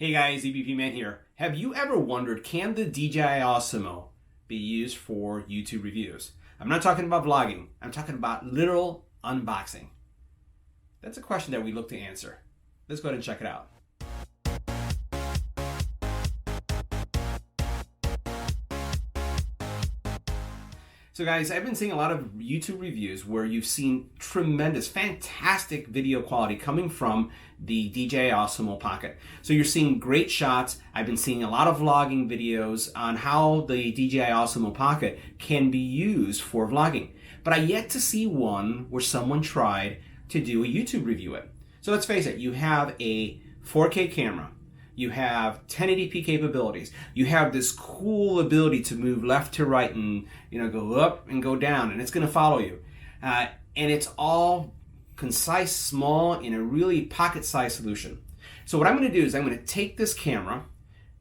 Hey guys, EBPMAN here. Have you ever wondered, can the DJI Osmo be used for YouTube reviews? I'm not talking about vlogging. I'm talking about literal unboxing. That's a question that we look to answer. Let's go ahead and check it out. So guys, I've been seeing a lot of YouTube reviews where you've seen tremendous, fantastic video quality coming from the DJI Osmo Pocket. So you're seeing great shots. I've been seeing a lot of vlogging videos on how the DJI Osmo Pocket can be used for vlogging. But I yet to see one where someone tried to do a YouTube review it. So let's face it, you have a 4K camera. You have 1080p capabilities. You have this cool ability to move left to right and go up and go down, and it's going to follow you. And it's all concise, small, in a really pocket-sized solution. So what I'm going to do is I'm going to take this camera,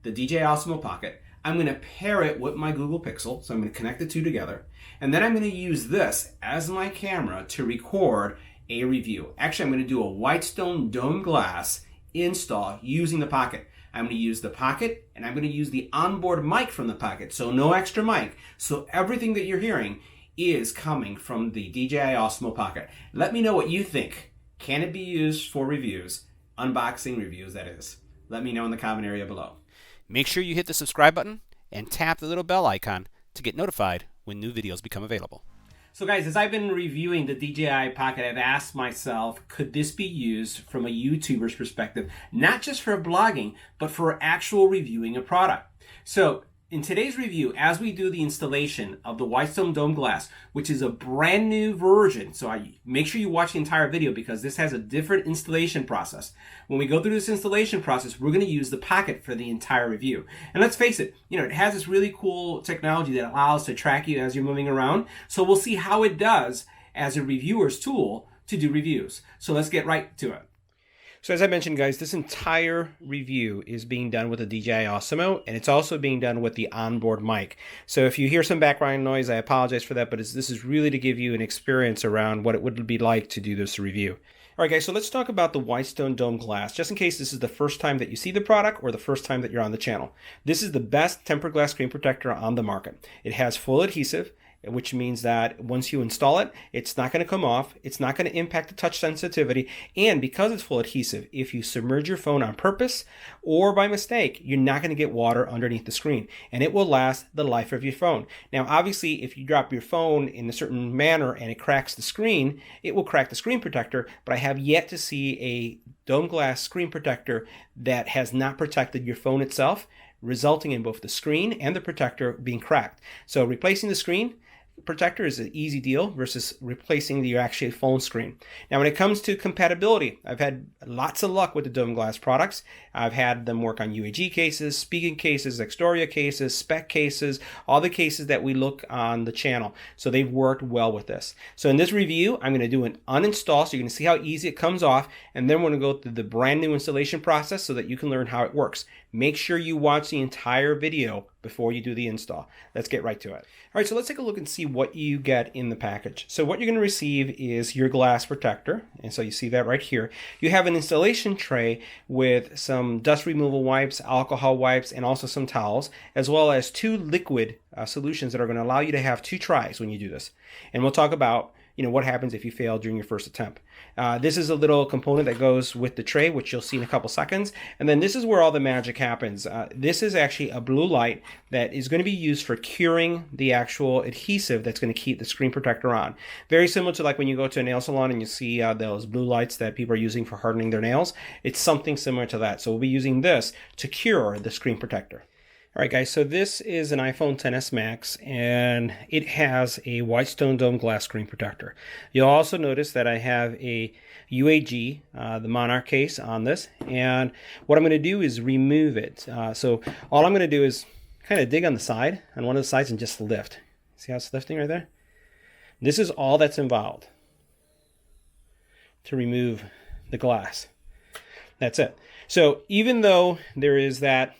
the DJI Osmo Pocket, I'm going to pair it with my Google Pixel, so I'm going to connect the two together, and then I'm going to use this as my camera to record a review. Actually, I'm going to do a Whitestone dome glass install using the Pocket. I'm going to use the Pocket and I'm going to use the onboard mic from the Pocket, so no extra mic. So everything that you're hearing is coming from the DJI Osmo Pocket. Let me know what you think. Can it be used for reviews? Unboxing reviews, that is. Let me know in the comment area below. Make sure you hit the subscribe button and tap the little bell icon to get notified when new videos become available. So guys, as I've been reviewing the DJI Pocket, I've asked myself, could this be used from a YouTuber's perspective? Not just for blogging, but for actual reviewing a product. So in today's review, as we do the installation of the Whitestone Dome Glass, which is a brand new version, so make sure you watch the entire video because this has a different installation process. When we go through this installation process, we're going to use the Pocket for the entire review. And let's face it, it has this really cool technology that allows to track you as you're moving around. So we'll see how it does as a reviewer's tool to do reviews. So let's get right to it. So as I mentioned, guys, this entire review is being done with the DJI Osmo, and it's also being done with the onboard mic. So if you hear some background noise, I apologize for that, but this is really to give you an experience around what it would be like to do this review. All right, guys, so let's talk about the Whitestone Dome Glass, just in case this is the first time that you see the product or the first time that you're on the channel. This is the best tempered glass screen protector on the market. It has full adhesive, which means that once you install it, it's not going to come off, it's not going to impact the touch sensitivity, and because it's full adhesive, if you submerge your phone on purpose or by mistake, you're not going to get water underneath the screen, and it will last the life of your phone. Now, obviously, if you drop your phone in a certain manner and it cracks the screen, it will crack the screen protector, but I have yet to see a dome glass screen protector that has not protected your phone itself, resulting in both the screen and the protector being cracked. So replacing the screen protector is an easy deal versus replacing your actual phone screen. Now, when it comes to compatibility, I've had lots of luck with the Dome Glass products. I've had them work on UAG cases, speaking cases, Extoria cases, spec cases, all the cases that we look on the channel. So they've worked well with this. So in this review, I'm going to do an uninstall, so you're going to see how easy it comes off, and then we're going to go through the brand new installation process so that you can learn how it works. Make sure you watch the entire video before you do the install. Let's get right to it. All right, so let's take a look and see what you get in the package. So what you're going to receive is your glass protector, and so you see that right here. You have an installation tray with some dust removal wipes, alcohol wipes, and also some towels, as well as two liquid solutions that are going to allow you to have two tries when you do this. And we'll talk about what happens if you fail during your first attempt. This is a little component that goes with the tray, which you'll see in a couple seconds. And then this is where all the magic happens. This is actually a blue light that is going to be used for curing the actual adhesive that's going to keep the screen protector on. Very similar to like when you go to a nail salon and you see those blue lights that people are using for hardening their nails. It's something similar to that. So we'll be using this to cure the screen protector. All right, guys, so this is an iPhone XS Max, and it has a Whitestone Dome Glass screen protector. You'll also notice that I have a UAG, the Monarch case on this, and what I'm going to do is remove it. So all I'm going to do is kind of dig on the side, on one of the sides, and just lift. See how it's lifting right there? This is all that's involved to remove the glass. That's it. So even though there is that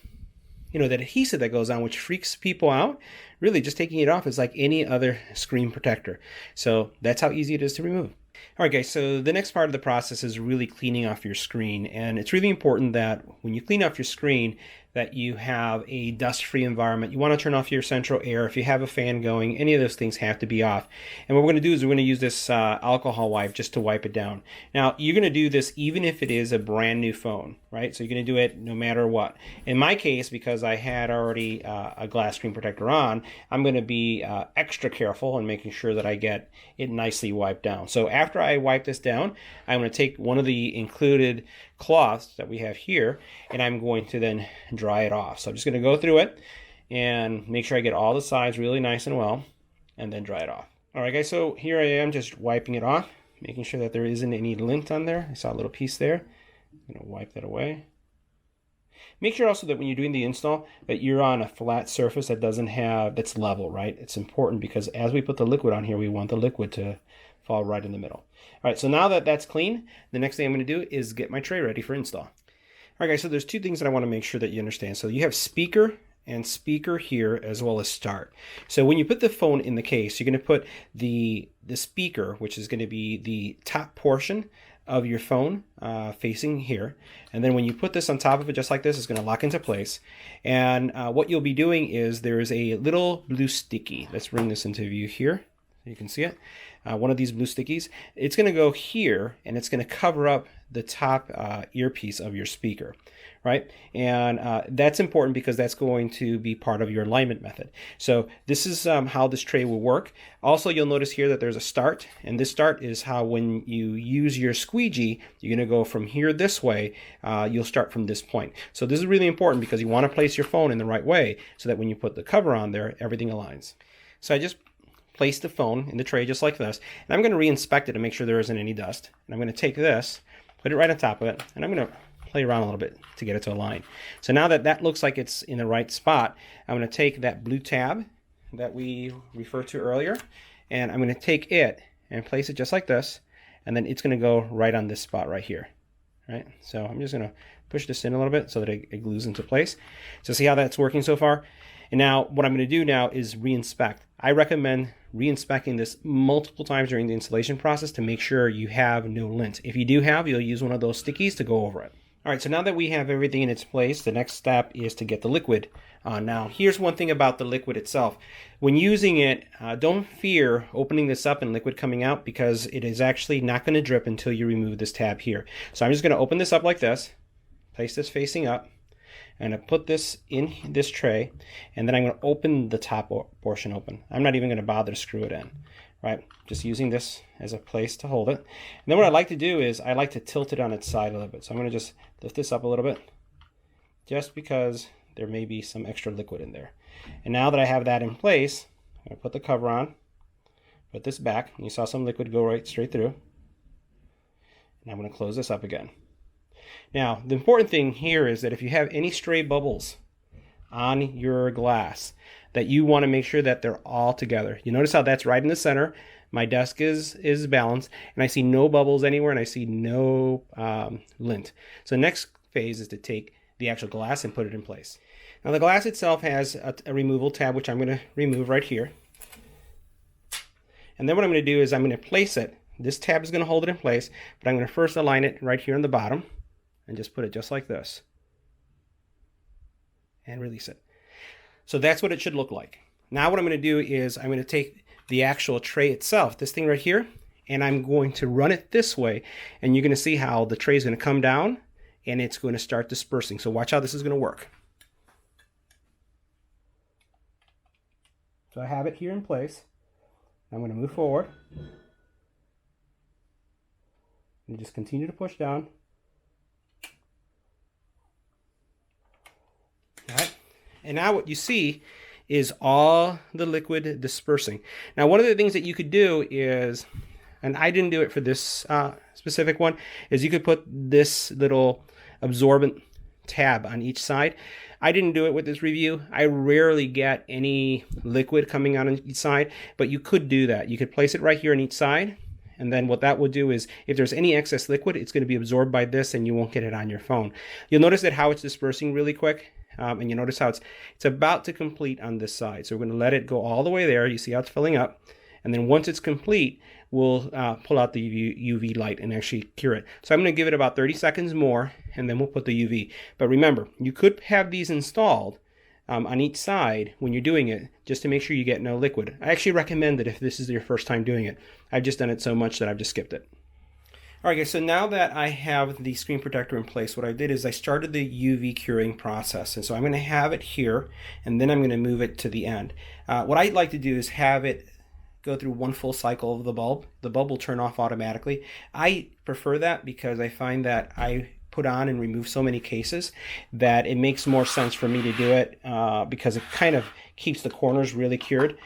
that adhesive that goes on, which freaks people out, really just taking it off is like any other screen protector. So that's how easy it is to remove. All right, guys, so the next part of the process is really cleaning off your screen. And it's really important that when you clean off your screen, that you have a dust-free environment. You want to turn off your central air. If you have a fan going, any of those things have to be off. And what we're going to do is we're going to use this alcohol wipe just to wipe it down. Now, you're going to do this even if it is a brand new phone, right? So you're going to do it no matter what. In my case, because I had already a glass screen protector on, I'm going to be extra careful in making sure that I get it nicely wiped down. So after I wipe this down, I'm going to take one of the included cloths that we have here, and I'm going to then dry it off. So I'm just going to go through it and make sure I get all the sides really nice and well, and then dry it off. All right, guys, so here I am just wiping it off, making sure that there isn't any lint on there. I saw a little piece there. I'm going to wipe that away. Make sure also that when you're doing the install that you're on a flat surface that that's level, right? It's important because as we put the liquid on here, we want the liquid to fall right in the middle. All right, so now that that's clean, the next thing I'm going to do is get my tray ready for install. All right, guys, so there's two things that I want to make sure that you understand. So you have speaker and speaker here as well as start. So when you put the phone in the case, you're going to put the speaker, which is going to be the top portion of your phone facing here. And then when you put this on top of it just like this, it's going to lock into place. And what you'll be doing is there's a little blue sticky. Let's bring this into view here. You can see it. One of these blue stickies. It's going to go here and it's going to cover up the top earpiece of your speaker, right? And that's important because that's going to be part of your alignment method. So this is how this tray will work. Also, you'll notice here that there's a start, and this start is how when you use your squeegee, you're going to go from here this way. You'll start from this point. So this is really important because you want to place your phone in the right way so that when you put the cover on there, everything aligns. So I just place the phone in the tray just like this, and I'm going to re-inspect it to make sure there isn't any dust. And I'm going to take this, put it right on top of it, and I'm going to play around a little bit to get it to align. So now that that looks like it's in the right spot, I'm going to take that blue tab that we referred to earlier, and I'm going to take it and place it just like this, and then it's going to go right on this spot right here. Right? So I'm just going to push this in a little bit so that it glues into place. So see how that's working so far? And now what I'm going to do now is re-inspect. I recommend re-inspecting this multiple times during the installation process to make sure you have no lint. If you do have, you'll use one of those stickies to go over it. All right, so now that we have everything in its place, the next step is to get the liquid on. Now, here's one thing about the liquid itself. When using it, don't fear opening this up and liquid coming out because it is actually not going to drip until you remove this tab here. So I'm just going to open this up like this, place this facing up, and I put this in this tray, and then I'm going to open the top portion open. I'm not even going to bother to screw it in, right? Just using this as a place to hold it. And then what I like to do is I like to tilt it on its side a little bit. So I'm going to just lift this up a little bit, just because there may be some extra liquid in there. And now that I have that in place, I'm going to put the cover on, put this back, and you saw some liquid go right straight through. And I'm going to close this up again. Now, the important thing here is that if you have any stray bubbles on your glass, that you want to make sure that they're all together. You notice how that's right in the center. My desk is balanced, and I see no bubbles anywhere, and I see no lint. So the next phase is to take the actual glass and put it in place. Now, the glass itself has a removal tab, which I'm going to remove right here. And then what I'm going to do is I'm going to place it. This tab is going to hold it in place, but I'm going to first align it right here on the bottom and just put it just like this and release it. So that's what it should look like. Now what I'm going to do is I'm going to take the actual tray itself, this thing right here, and I'm going to run it this way, and you're going to see how the tray is going to come down and it's going to start dispersing. So watch how this is going to work. So I have it here in place. I'm going to move forward and just continue to push down. All right. And now what you see is all the liquid dispersing. Now, one of the things that you could do is, and I didn't do it for this specific one, is you could put this little absorbent tab on each side. I didn't do it with this review. I rarely get any liquid coming out on each side, but you could do that. You could place it right here on each side, and then what that will do is if there's any excess liquid, it's going to be absorbed by this and you won't get it on your phone. You'll notice that how it's dispersing really quick. And you notice how it's about to complete on this side. So we're going to let it go all the way there. You see how it's filling up. And then once it's complete, will pull out the UV light and actually cure it. So I'm going to give it about 30 seconds more, and then we'll put the UV. But remember, you could have these installed on each side when you're doing it, just to make sure you get no liquid. I actually recommend it if this is your first time doing it. I've just done it so much that I've just skipped it. All right, guys, so now that I have the screen protector in place, what I did is I started the UV curing process. And so I'm going to have it here, and then I'm going to move it to the end. What I'd like to do is have it go through one full cycle of the bulb. The bulb will turn off automatically. I prefer that because I find that I put on and remove so many cases that it makes more sense for me to do it because it kind of keeps the corners really cured.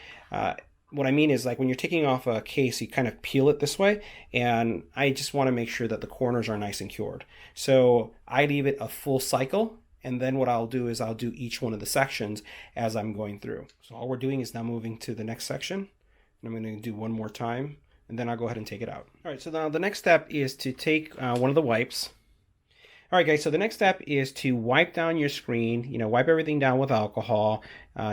What I mean is, like, when you're taking off a case, you kind of peel it this way, and I just want to make sure that the corners are nice and cured. So I leave it a full cycle, and then what I'll do is I'll do each one of the sections as I'm going through. So all we're doing is now moving to the next section, and I'm going to do one more time, and then I'll go ahead and take it out. All right, so now the next step is to take one of the wipes. All right, guys, so the next step is to wipe down your screen, wipe everything down with alcohol.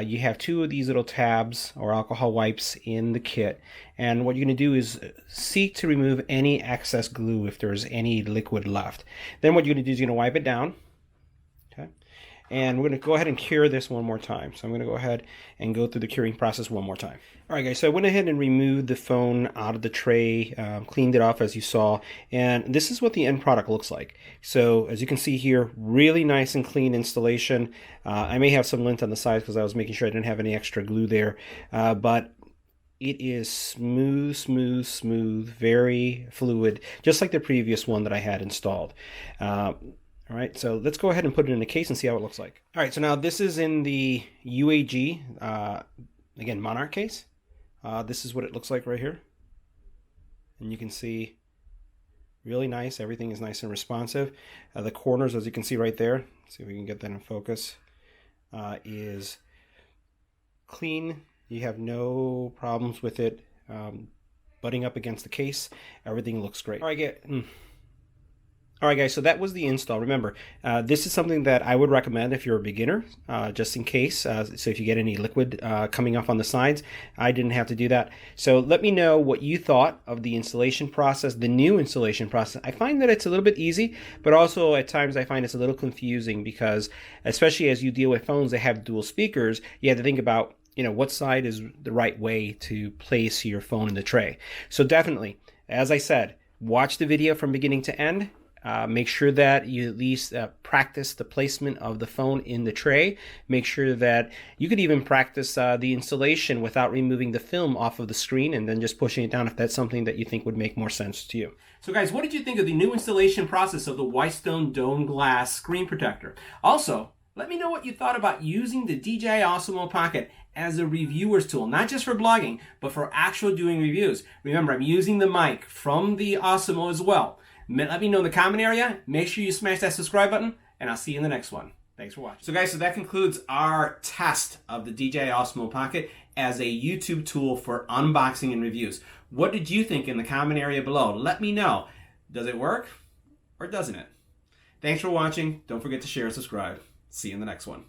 You have 2 of these little tabs or alcohol wipes in the kit. And what you're going to do is seek to remove any excess glue if there's any liquid left. Then what you're going to do is you're going to wipe it down. Okay. And we're going to go ahead and cure this one more time. So I'm going to go ahead and go through the curing process one more time. All right, guys, so I went ahead and removed the phone out of the tray, cleaned it off as you saw, and this is what the end product looks like. So as you can see here, really nice and clean installation. I may have some lint on the sides because I was making sure I didn't have any extra glue there, but it is smooth, smooth, smooth, very fluid, just like the previous one that I had installed. All right, so let's go ahead and put it in a case and see how it looks like. All right, so now this is in the UAG, again, Monarch case. This is what it looks like right here. And you can see really nice. Everything is nice and responsive. The corners, as you can see right there, let's see if we can get that in focus, is clean. You have no problems with it butting up against the case. Everything looks great. All right, guys, so that was the install. Remember, this is something that I would recommend if you're a beginner, just in case. So if you get any liquid coming off on the sides, I didn't have to do that. So let me know what you thought of the installation process, the new installation process. I find that it's a little bit easy, but also at times I find it's a little confusing because, especially as you deal with phones that have dual speakers, you have to think about, what side is the right way to place your phone in the tray. So definitely, as I said, watch the video from beginning to end. Make sure that you at least practice the placement of the phone in the tray. Make sure that you could even practice the installation without removing the film off of the screen and then just pushing it down if that's something that you think would make more sense to you. So guys, what did you think of the new installation process of the Whitestone Dome Glass screen protector? Also, let me know what you thought about using the DJI Osmo Pocket as a reviewer's tool, not just for blogging, but for actual doing reviews. Remember, I'm using the mic from the Osmo as well. Let me know in the comment area. Make sure you smash that subscribe button, and I'll see you in the next one. Thanks for watching. So guys, so that concludes our test of the DJI Osmo Pocket as a YouTube tool for unboxing and reviews. What did you think in the comment area below? Let me know. Does it work or doesn't it? Thanks for watching. Don't forget to share and subscribe. See you in the next one.